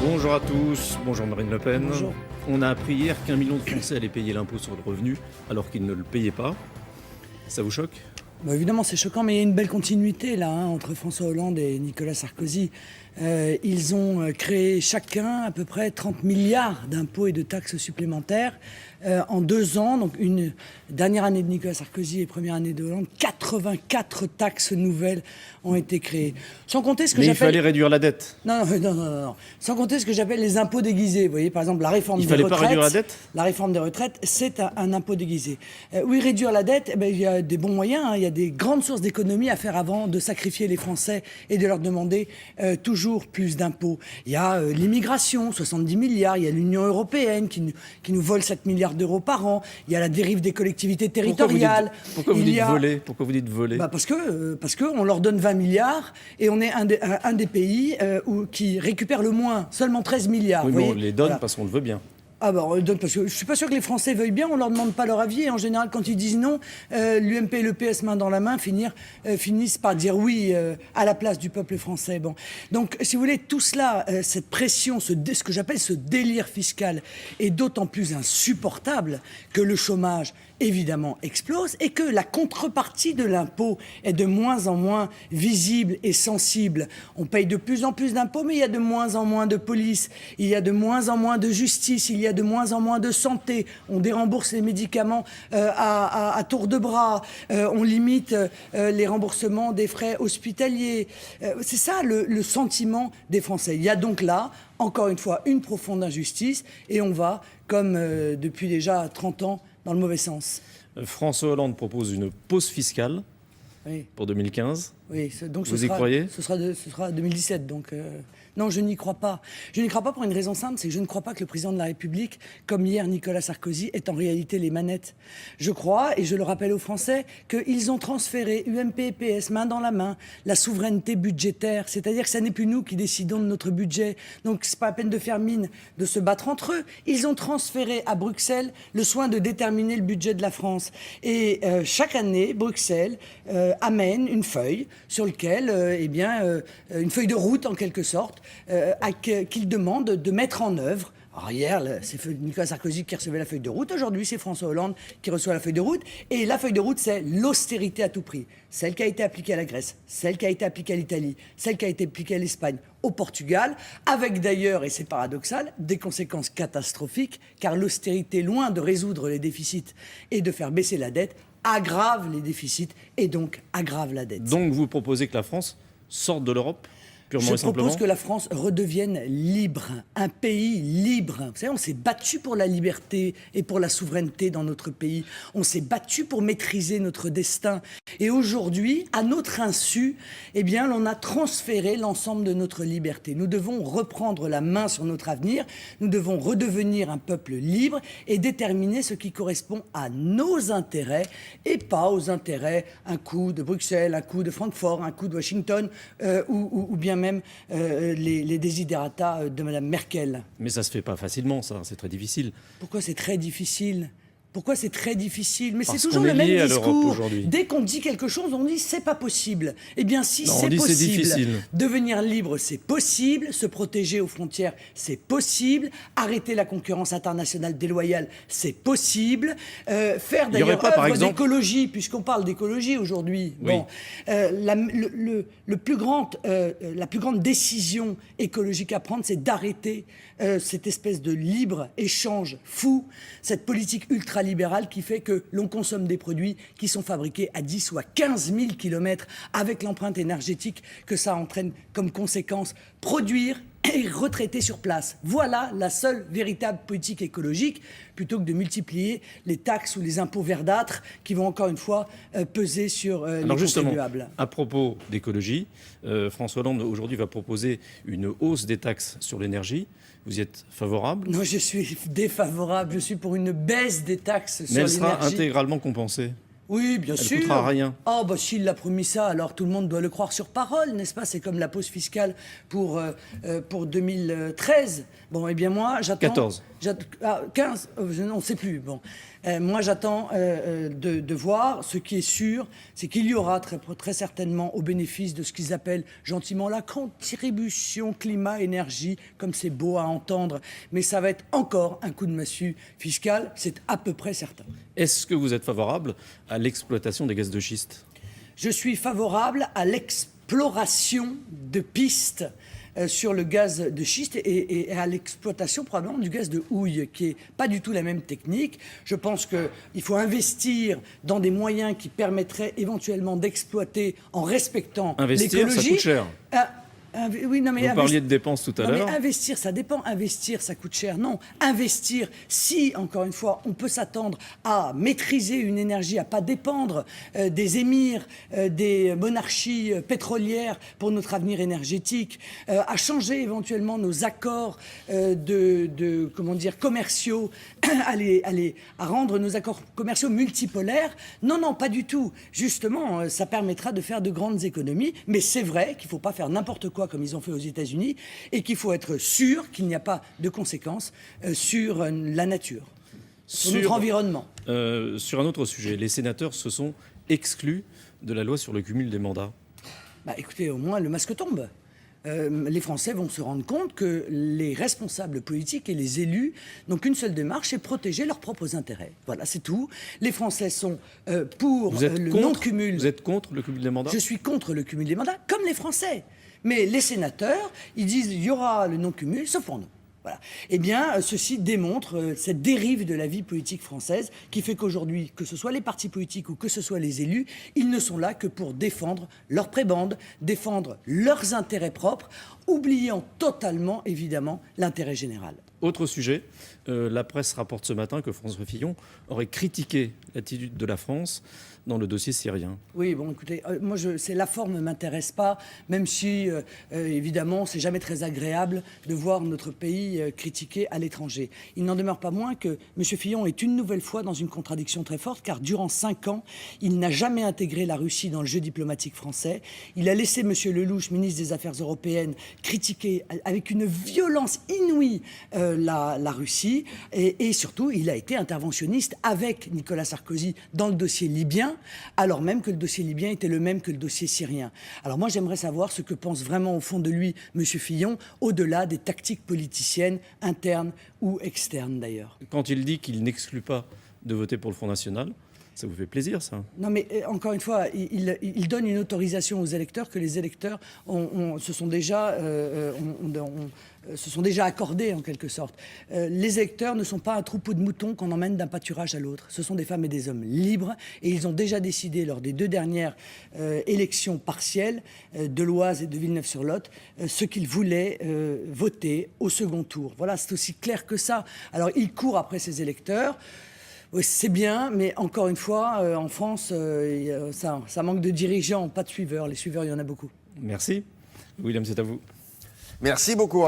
Bonjour à tous, bonjour Marine Le Pen. Bonjour. On a appris hier qu'1 million de Français allaient payer l'impôt sur le revenu alors qu'ils ne le payaient pas. Ça vous choque ? Évidemment, c'est choquant, mais il y a une belle continuité là entre François Hollande et Nicolas Sarkozy. Ils ont créé chacun à peu près 30 milliards d'impôts et de taxes supplémentaires en 2 ans. Donc une dernière année de Nicolas Sarkozy et première année de Hollande, 84 taxes nouvelles ont été créées. Sans compter ce que Mais il j'appelle... fallait réduire la dette. Non. Sans compter ce que j'appelle les impôts déguisés. Vous voyez, par exemple, la réforme des retraites. Il fallait pas réduire la dette ? La réforme des retraites, c'est un impôt déguisé. Oui, réduire la dette, il y a des bons moyens. Il y a des grandes sources d'économie à faire avant de sacrifier les Français et de leur demander toujours plus d'impôts. Il y a l'immigration, 70 milliards. Il y a l'Union européenne qui nous vole 7 milliards d'euros par an. Il y a la dérive des collectivités territoriales. Pourquoi vous dites voler ? Pourquoi vous dites voler ? Parce que on leur donne 20 milliards et on est un des pays qui récupère le moins, seulement 13 milliards. Oui, vous mais voyez, on les donne voilà. parce qu'on le veut bien. On les donne parce que je suis pas sûr que les Français veuillent bien, on leur demande pas leur avis et en général quand ils disent non, l'UMP et le PS main dans la main finissent par dire oui à la place du peuple français. Bon. Donc si vous voulez, tout cela, cette pression, ce que j'appelle ce délire fiscal est d'autant plus insupportable que le chômage évidemment explose et que la contrepartie de l'impôt est de moins en moins visible et sensible. On paye de plus en plus d'impôts, mais il y a de moins en moins de police, il y a de moins en moins de justice, il y a de moins en moins de santé. On dérembourse les médicaments à tour de bras, on limite les remboursements des frais hospitaliers. C'est ça le sentiment des Français. Il y a donc là, encore une fois, une profonde injustice et on va, comme depuis déjà 30 ans, dans le mauvais sens. François Hollande propose une pause fiscale pour 2015. Oui, donc vous y croyez ? Ce sera 2017, donc... Non, je n'y crois pas. Je n'y crois pas pour une raison simple, c'est que je ne crois pas que le président de la République, comme hier Nicolas Sarkozy, ait en réalité les manettes. Je crois, et je le rappelle aux Français, qu'ils ont transféré UMP et PS main dans la main la souveraineté budgétaire. C'est-à-dire que ce n'est plus nous qui décidons de notre budget. Donc c'est pas la peine de faire mine de se battre entre eux. Ils ont transféré à Bruxelles le soin de déterminer le budget de la France. Et chaque année, Bruxelles amène une feuille sur laquelle, une feuille de route en quelque sorte, qu'il demande de mettre en œuvre. Alors hier, c'est Nicolas Sarkozy qui recevait la feuille de route. Aujourd'hui, c'est François Hollande qui reçoit la feuille de route. Et la feuille de route, c'est l'austérité à tout prix. Celle qui a été appliquée à la Grèce, celle qui a été appliquée à l'Italie, celle qui a été appliquée à l'Espagne, au Portugal, avec d'ailleurs, et c'est paradoxal, des conséquences catastrophiques, car l'austérité, loin de résoudre les déficits et de faire baisser la dette, aggrave les déficits et donc aggrave la dette. Donc vous proposez que la France sorte de l'Europe ? Je propose que la France redevienne libre, un pays libre. Vous savez, on s'est battu pour la liberté et pour la souveraineté dans notre pays. On s'est battu pour maîtriser notre destin. Et aujourd'hui, à notre insu, l'on a transféré l'ensemble de notre liberté. Nous devons reprendre la main sur notre avenir. Nous devons redevenir un peuple libre et déterminer ce qui correspond à nos intérêts et pas aux intérêts, un coup de Bruxelles, un coup de Francfort, un coup de Washington ou bien même les desiderata de Mme Merkel. Mais ça se fait pas facilement, ça, c'est très difficile. Pourquoi c'est très difficile ? Pourquoi c'est très difficile ? Mais c'est Parce toujours qu'on est le même lié à discours. l'Europe aujourd'hui. Dès qu'on dit quelque chose, on dit c'est pas possible. Eh bien, si Non, on c'est dit c'est possible, difficile. devenir libre, c'est possible. Se protéger aux frontières, c'est possible. Arrêter la concurrence internationale déloyale, c'est possible. Faire d'ailleurs œuvre d'écologie, puisqu'on parle d'écologie aujourd'hui. Oui. Bon, la plus grande décision écologique à prendre, c'est d'arrêter cette espèce de libre-échange fou, cette politique ultralibérale qui fait que l'on consomme des produits qui sont fabriqués à 10 ou à 15 000 kilomètres avec l'empreinte énergétique que ça entraîne comme conséquence. Produire et retraiter sur place. Voilà la seule véritable politique écologique, plutôt que de multiplier les taxes ou les impôts verdâtres qui vont encore une fois peser sur les contribuables. À propos d'écologie, François Hollande aujourd'hui va proposer une hausse des taxes sur l'énergie. Vous y êtes favorable ? Non, je suis défavorable. Je suis pour une baisse des taxes sur l'énergie. Mais elle sera intégralement compensée ? Oui, bien sûr. Elle ne coûtera rien. Oh, s'il a promis ça, alors tout le monde doit le croire sur parole, n'est-ce pas ? C'est comme la pause fiscale pour 2013. Bon, moi, j'attends... 14. 15, on ne sait plus. Bon. Moi, j'attends de voir. Ce qui est sûr, c'est qu'il y aura très certainement, au bénéfice de ce qu'ils appellent gentiment la contribution climat-énergie, comme c'est beau à entendre, mais ça va être encore un coup de massue fiscal, c'est à peu près certain. Est-ce que vous êtes favorable à l'exploitation des gaz de schiste? Je suis favorable à l'exploration de pistes sur le gaz de schiste et à l'exploitation probablement du gaz de houille, qui n'est pas du tout la même technique. Je pense qu'il faut investir dans des moyens qui permettraient éventuellement d'exploiter en respectant l'écologie. Investir, ça coûte cher. Oui, non, mais vous parliez de dépenses tout à l'heure. Mais investir, ça dépend. Investir, ça coûte cher. Non, investir, si, encore une fois, on peut s'attendre à maîtriser une énergie, à pas dépendre des émirs, des monarchies pétrolières pour notre avenir énergétique, à changer éventuellement nos accords comment dire, commerciaux, à rendre nos accords commerciaux multipolaires. Non, non, pas du tout. Justement, ça permettra de faire de grandes économies. Mais c'est vrai qu'il ne faut pas faire n'importe quoi comme ils ont fait aux États-Unis, et qu'il faut être sûr qu'il n'y a pas de conséquences sur la nature, sur notre environnement. Sur un autre sujet, les sénateurs se sont exclus de la loi sur le cumul des mandats. Écoutez, au moins le masque tombe. Les Français vont se rendre compte que les responsables politiques et les élus n'ont qu'une seule démarche, c'est protéger leurs propres intérêts. Voilà, c'est tout. Les Français sont pour le non-cumul. Vous êtes contre le cumul des mandats? Je suis contre le cumul des mandats, comme les Français. Mais les sénateurs, ils disent il y aura le non-cumul, sauf pour nous. Voilà. Eh bien, ceci démontre cette dérive de la vie politique française qui fait qu'aujourd'hui, que ce soit les partis politiques ou que ce soit les élus, ils ne sont là que pour défendre leur prébande, défendre leurs intérêts propres, oubliant totalement, évidemment, l'intérêt général. Autre sujet, la presse rapporte ce matin que François Fillon aurait critiqué l'attitude de la France dans le dossier syrien. Oui, bon, écoutez, moi, la forme ne m'intéresse pas, même si, évidemment, c'est jamais très agréable de voir notre pays critiqué à l'étranger. Il n'en demeure pas moins que M. Fillon est une nouvelle fois dans une contradiction très forte, car durant 5 ans, il n'a jamais intégré la Russie dans le jeu diplomatique français. Il a laissé M. Lelouch, ministre des Affaires européennes, critiquer avec une violence inouïe la Russie, et surtout, il a été interventionniste avec Nicolas Sarkozy dans le dossier libyen, alors même que le dossier libyen était le même que le dossier syrien. Alors moi, j'aimerais savoir ce que pense vraiment au fond de lui M. Fillon, au-delà des tactiques politiciennes, internes ou externes d'ailleurs. Quand il dit qu'il n'exclut pas de voter pour le Front National, ça vous fait plaisir, ça? Non, mais encore une fois, il donne une autorisation aux électeurs que les électeurs se sont déjà accordés, en quelque sorte. Les électeurs ne sont pas un troupeau de moutons qu'on emmène d'un pâturage à l'autre. Ce sont des femmes et des hommes libres, et ils ont déjà décidé, lors des 2 dernières élections partielles de l'Oise et de Villeneuve-sur-Lot, ce qu'ils voulaient voter au second tour. Voilà, c'est aussi clair que ça. Alors, ils courent après ces électeurs. Oui, c'est bien, mais encore une fois, en France, ça manque de dirigeants, pas de suiveurs. Les suiveurs, il y en a beaucoup. Merci. William, c'est à vous. Merci beaucoup.